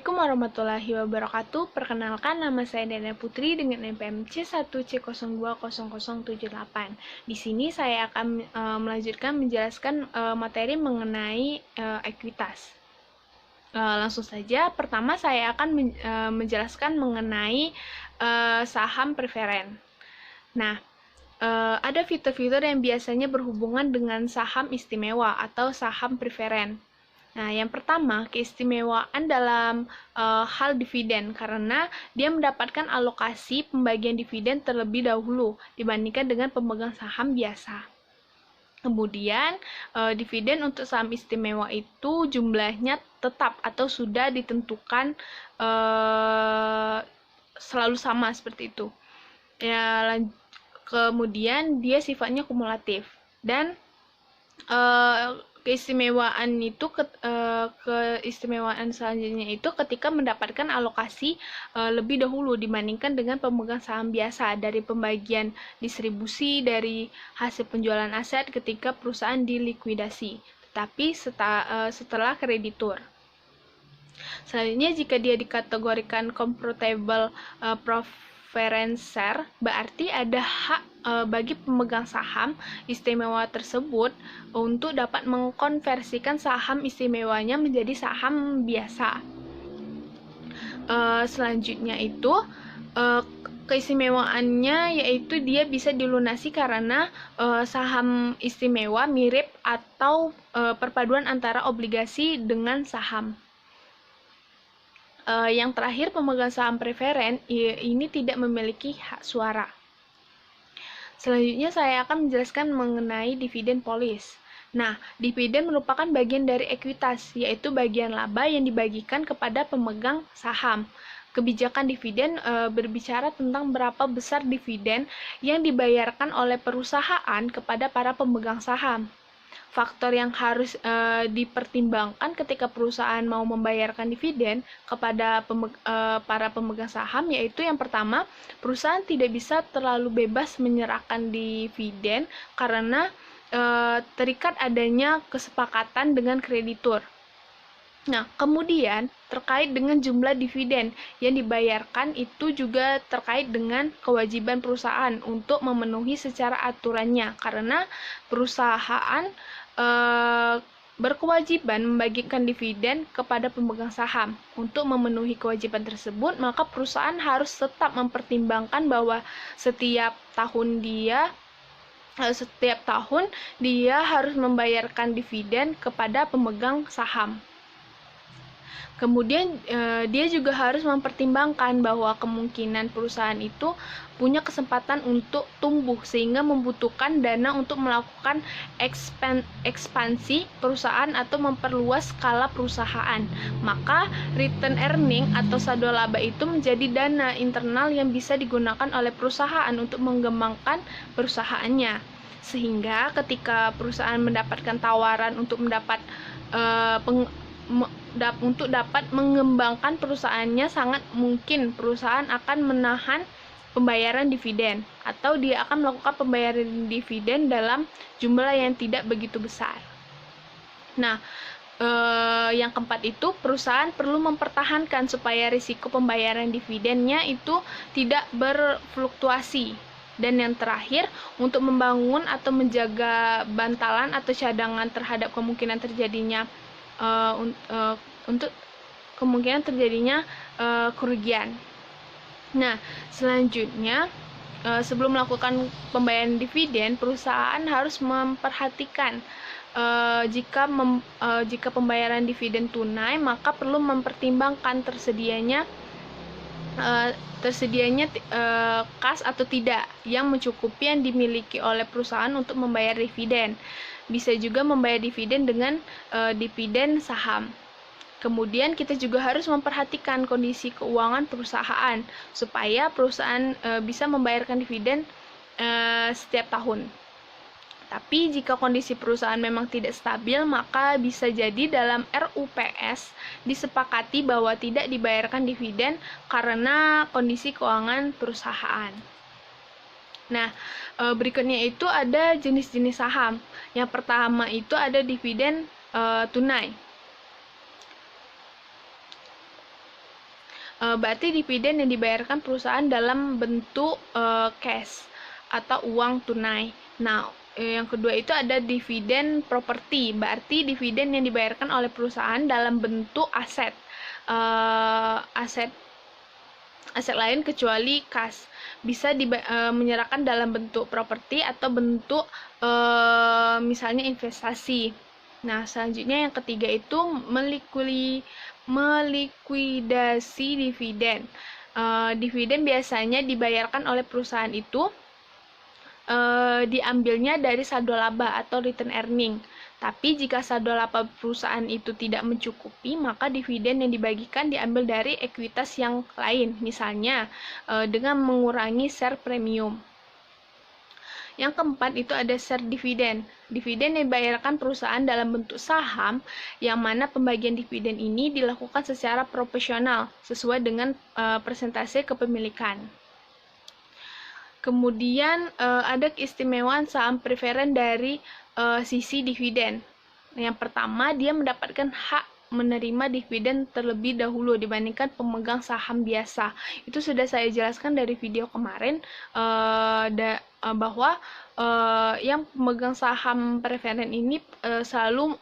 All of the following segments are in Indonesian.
Assalamualaikum warahmatullahi wabarakatuh. Perkenalkan, nama saya Dana Putri dengan NPM C1C020078. Di sini saya akan melanjutkan menjelaskan materi mengenai ekuitas. Langsung saja, pertama saya akan menjelaskan mengenai saham preferen. Nah, ada fitur-fitur yang biasanya berhubungan dengan saham istimewa atau saham preferen. Nah, yang pertama, keistimewaan dalam hal dividen, karena dia mendapatkan alokasi pembagian dividen terlebih dahulu dibandingkan dengan pemegang saham biasa. Kemudian, dividen untuk saham istimewa itu jumlahnya tetap atau sudah ditentukan selalu sama seperti itu. Ya, kemudian dia sifatnya kumulatif dan keistimewaan selanjutnya itu ketika mendapatkan alokasi lebih dahulu dibandingkan dengan pemegang saham biasa dari pembagian distribusi dari hasil penjualan aset ketika perusahaan dilikuidasi, tetapi setelah kreditur. Selanjutnya, jika dia dikategorikan convertible preference share, berarti ada hak bagi pemegang saham istimewa tersebut untuk dapat mengkonversikan saham istimewanya menjadi saham biasa. Selanjutnya itu keistimewaannya yaitu dia bisa dilunasi karena saham istimewa mirip atau perpaduan antara obligasi dengan saham. Yang terakhir, pemegang saham preferen ini tidak memiliki hak suara. Selanjutnya saya akan menjelaskan mengenai dividen polis. Nah, dividen merupakan bagian dari ekuitas, yaitu bagian laba yang dibagikan kepada pemegang saham. Kebijakan dividen berbicara tentang berapa besar dividen yang dibayarkan oleh perusahaan kepada para pemegang saham. Faktor yang harus dipertimbangkan ketika perusahaan mau membayarkan dividen kepada para pemegang saham, yaitu yang pertama, perusahaan tidak bisa terlalu bebas menyerahkan dividen karena terikat adanya kesepakatan dengan kreditur. Nah, kemudian terkait dengan jumlah dividen yang dibayarkan itu juga terkait dengan kewajiban perusahaan untuk memenuhi secara aturannya, karena perusahaan berkewajiban membagikan dividen kepada pemegang saham. Untuk memenuhi kewajiban tersebut, maka perusahaan harus tetap mempertimbangkan bahwa setiap tahun dia harus membayarkan dividen kepada pemegang saham. Kemudian dia juga harus mempertimbangkan bahwa kemungkinan perusahaan itu punya kesempatan untuk tumbuh sehingga membutuhkan dana untuk melakukan ekspansi perusahaan atau memperluas skala perusahaan. Maka return earning atau saldo laba itu menjadi dana internal yang bisa digunakan oleh perusahaan untuk mengembangkan perusahaannya. Sehingga ketika perusahaan mendapatkan tawaran untuk dapat mengembangkan perusahaannya, sangat mungkin perusahaan akan menahan pembayaran dividen atau dia akan melakukan pembayaran dividen dalam jumlah yang tidak begitu besar. Nah, yang keempat itu, perusahaan perlu mempertahankan supaya risiko pembayaran dividennya itu tidak berfluktuasi. Dan yang terakhir, untuk membangun atau menjaga bantalan atau cadangan terhadap kemungkinan terjadinya kerugian. Nah, selanjutnya sebelum melakukan pembayaran dividen, perusahaan harus memperhatikan jika pembayaran dividen tunai, maka perlu mempertimbangkan tersedianya kas atau tidak yang mencukupi yang dimiliki oleh perusahaan untuk membayar dividen. Bisa juga membayar dividen dengan dividen saham. Kemudian kita juga harus memperhatikan kondisi keuangan perusahaan supaya perusahaan bisa membayarkan dividen setiap tahun. Tapi jika kondisi perusahaan memang tidak stabil, maka bisa jadi dalam RUPS disepakati bahwa tidak dibayarkan dividen karena kondisi keuangan perusahaan. Nah, berikutnya itu ada jenis-jenis saham. Yang pertama itu ada dividen tunai. berarti dividen yang dibayarkan perusahaan dalam bentuk cash atau uang tunai. Nah, yang kedua itu ada dividen properti, berarti dividen yang dibayarkan oleh perusahaan dalam bentuk aset, aset lain kecuali kas. Bisa menyerahkan dalam bentuk properti atau bentuk misalnya investasi. Nah, selanjutnya yang ketiga itu melikuidasi dividen. Dividen biasanya dibayarkan oleh perusahaan itu diambilnya dari saldo laba atau return earning. Tapi jika saldo laba perusahaan itu tidak mencukupi, maka dividen yang dibagikan diambil dari ekuitas yang lain, misalnya dengan mengurangi share premium. Yang keempat itu ada share dividen. Dividen yang dibayarkan perusahaan dalam bentuk saham, yang mana pembagian dividen ini dilakukan secara proporsional sesuai dengan persentase kepemilikan. Kemudian ada keistimewaan saham preferen dari sisi dividen. Yang pertama, dia mendapatkan hak menerima dividen terlebih dahulu dibandingkan pemegang saham biasa. Itu sudah saya jelaskan dari video kemarin, bahwa yang pemegang saham preferen ini selalu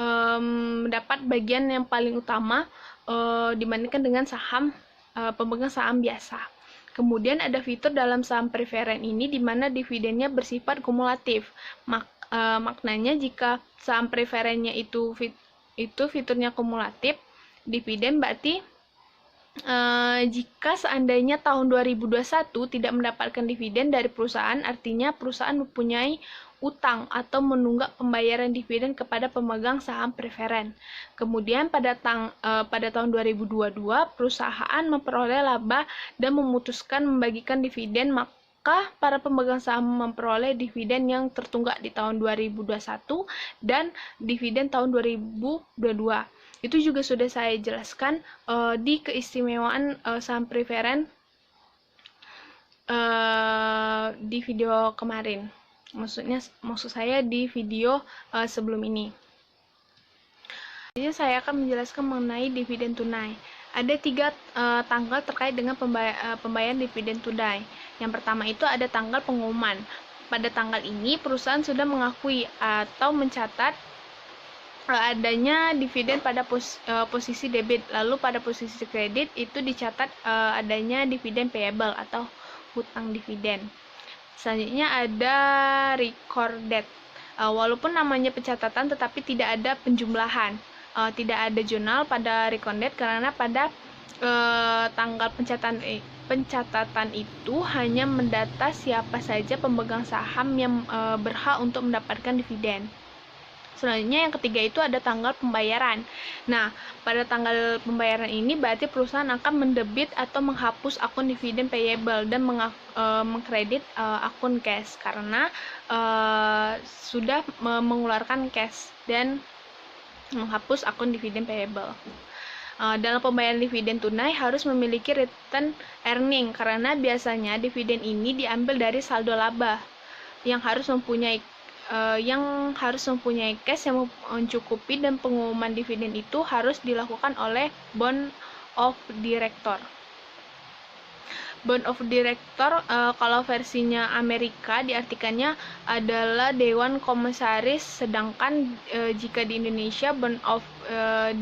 mendapat bagian yang paling utama dibandingkan dengan pemegang saham biasa. Kemudian ada fitur dalam saham preferen ini di mana dividennya bersifat kumulatif. Maknanya jika saham preferennya itu fiturnya kumulatif, dividen berarti jika seandainya tahun 2021 tidak mendapatkan dividen dari perusahaan, artinya perusahaan mempunyai utang atau menunggak pembayaran dividen kepada pemegang saham preferen. Kemudian pada tahun 2022 perusahaan memperoleh laba dan memutuskan membagikan dividen, maka para pemegang saham memperoleh dividen yang tertunggak di tahun 2021 dan dividen tahun 2022. Itu juga sudah saya jelaskan di keistimewaan saham preferen di video kemarin. Maksud saya di video sebelum ini. Jadi saya akan menjelaskan mengenai dividen tunai. Ada 3 tanggal terkait dengan pembayaran dividen tunai. Yang pertama itu ada tanggal pengumuman. Pada tanggal ini perusahaan sudah mengakui atau mencatat adanya dividen pada posisi debit, lalu pada posisi kredit itu dicatat adanya dividen payable atau hutang dividen. Selanjutnya ada recorded. Walaupun namanya pencatatan tetapi tidak ada penjumlahan. Tidak ada jurnal pada recorded karena pada tanggal pencatatan itu hanya mendata siapa saja pemegang saham yang berhak untuk mendapatkan dividen. Selanjutnya yang ketiga itu ada tanggal pembayaran. Nah, pada tanggal pembayaran ini berarti perusahaan akan mendebit atau menghapus akun dividen payable dan mengkredit akun cash karena sudah mengeluarkan cash dan menghapus akun dividen payable. Dalam pembayaran dividen tunai harus memiliki return earning karena biasanya dividen ini diambil dari saldo laba yang harus mempunyai cash yang mencukupi, dan pengumuman dividen itu harus dilakukan oleh Board of Director. Board of Director kalau versinya Amerika diartikannya adalah Dewan Komisaris, sedangkan jika di Indonesia Board of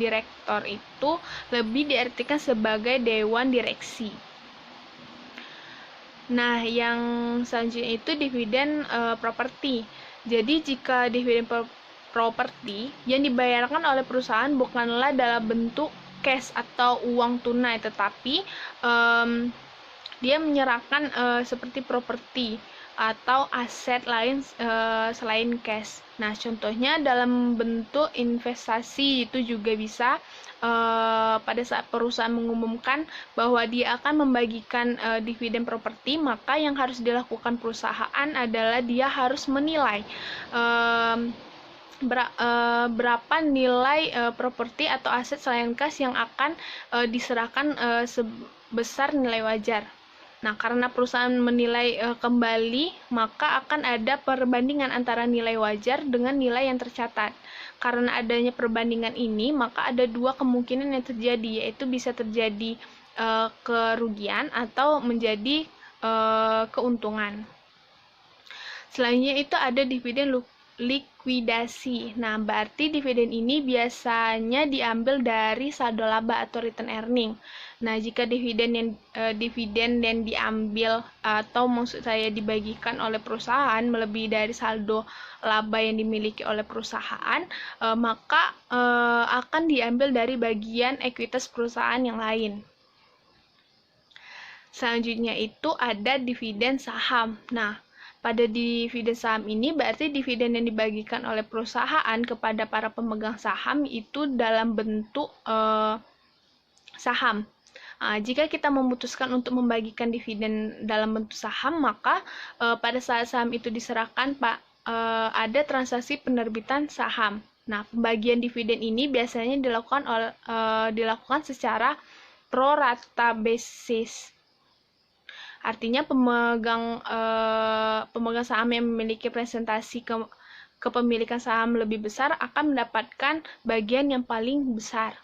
Director itu lebih diartikan sebagai Dewan Direksi. Nah, yang selanjutnya itu dividen properti. Jadi jika dividen properti yang dibayarkan oleh perusahaan bukanlah dalam bentuk cash atau uang tunai, tetapi dia menyerahkan seperti properti atau aset lain selain cash. Nah, contohnya dalam bentuk investasi itu juga bisa pada saat perusahaan mengumumkan bahwa dia akan membagikan dividen properti, maka yang harus dilakukan perusahaan adalah dia harus menilai berapa nilai properti atau aset selain cash yang akan diserahkan sebesar nilai wajar. Nah, karena perusahaan menilai kembali, maka akan ada perbandingan antara nilai wajar dengan nilai yang tercatat. Karena adanya perbandingan ini, maka ada dua kemungkinan yang terjadi, yaitu bisa terjadi kerugian atau menjadi keuntungan. Selanjutnya itu ada dividen likuidasi. Nah, berarti dividen ini biasanya diambil dari saldo laba atau return earning. Nah, jika dividen yang diambil atau maksud saya dibagikan oleh perusahaan melebihi dari saldo laba yang dimiliki oleh perusahaan, maka akan diambil dari bagian ekuitas perusahaan yang lain. Selanjutnya itu ada dividen saham. Nah, pada dividen saham ini berarti dividen yang dibagikan oleh perusahaan kepada para pemegang saham itu dalam bentuk saham. Jika kita memutuskan untuk membagikan dividen dalam bentuk saham, maka pada saat saham itu diserahkan, ada transaksi penerbitan saham. Nah, pembagian dividen ini biasanya dilakukan secara pro rata basis. Artinya pemegang saham yang memiliki presentasi kepemilikan saham lebih besar akan mendapatkan bagian yang paling besar.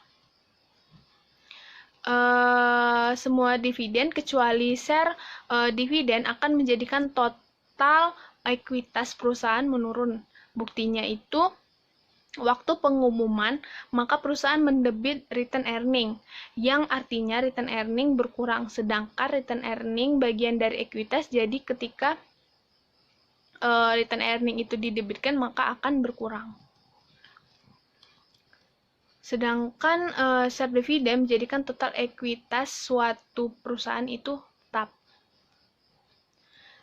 Semua dividen kecuali share dividen akan menjadikan total ekuitas perusahaan menurun. Buktinya itu waktu pengumuman, maka perusahaan mendebit return earning, yang artinya return earning berkurang, sedangkan return earning bagian dari ekuitas, jadi ketika return earning itu didebitkan, maka akan berkurang. Sedangkan share dividen menjadikan total ekuitas suatu perusahaan itu tetap.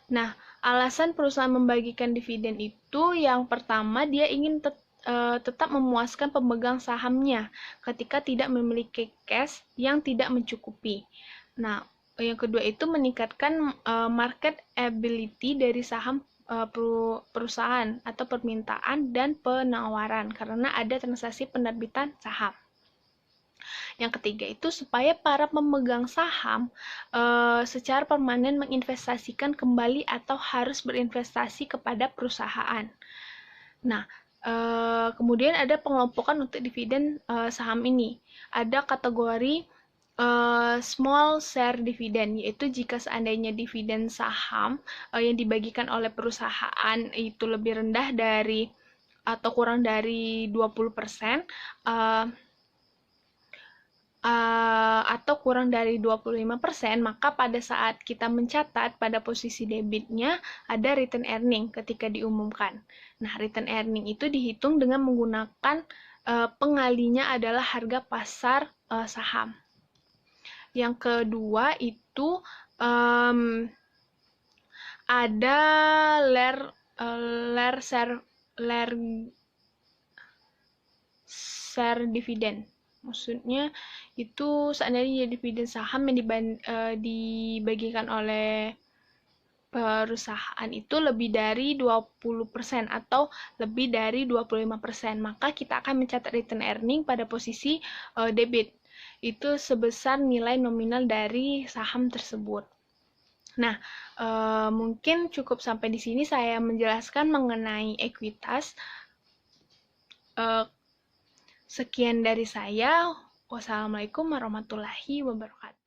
Nah, alasan perusahaan membagikan dividen itu yang pertama dia ingin tetap memuaskan pemegang sahamnya ketika tidak memiliki cash yang tidak mencukupi. Nah, yang kedua itu meningkatkan market ability dari saham perusahaan atau permintaan dan penawaran karena ada transaksi penerbitan saham. Yang ketiga itu supaya para pemegang saham secara permanen menginvestasikan kembali atau harus berinvestasi kepada perusahaan. Nah, kemudian ada pengelompokan untuk dividen saham ini. Ada kategori small share dividend, yaitu jika seandainya dividen saham yang dibagikan oleh perusahaan itu lebih rendah dari atau kurang dari 20%, atau kurang dari 25%, maka pada saat kita mencatat pada posisi debitnya ada return earning ketika diumumkan. Nah, return earning itu dihitung dengan menggunakan pengalinya adalah harga pasar saham. Yang kedua itu ada share dividend. Maksudnya itu seandainya dividen saham yang dibagikan oleh perusahaan itu lebih dari 20% atau lebih dari 25%, maka kita akan mencatat return earning pada posisi debit. Itu sebesar nilai nominal dari saham tersebut. Nah, mungkin cukup sampai di sini saya menjelaskan mengenai ekuitas. Sekian dari saya. Wassalamualaikum warahmatullahi wabarakatuh.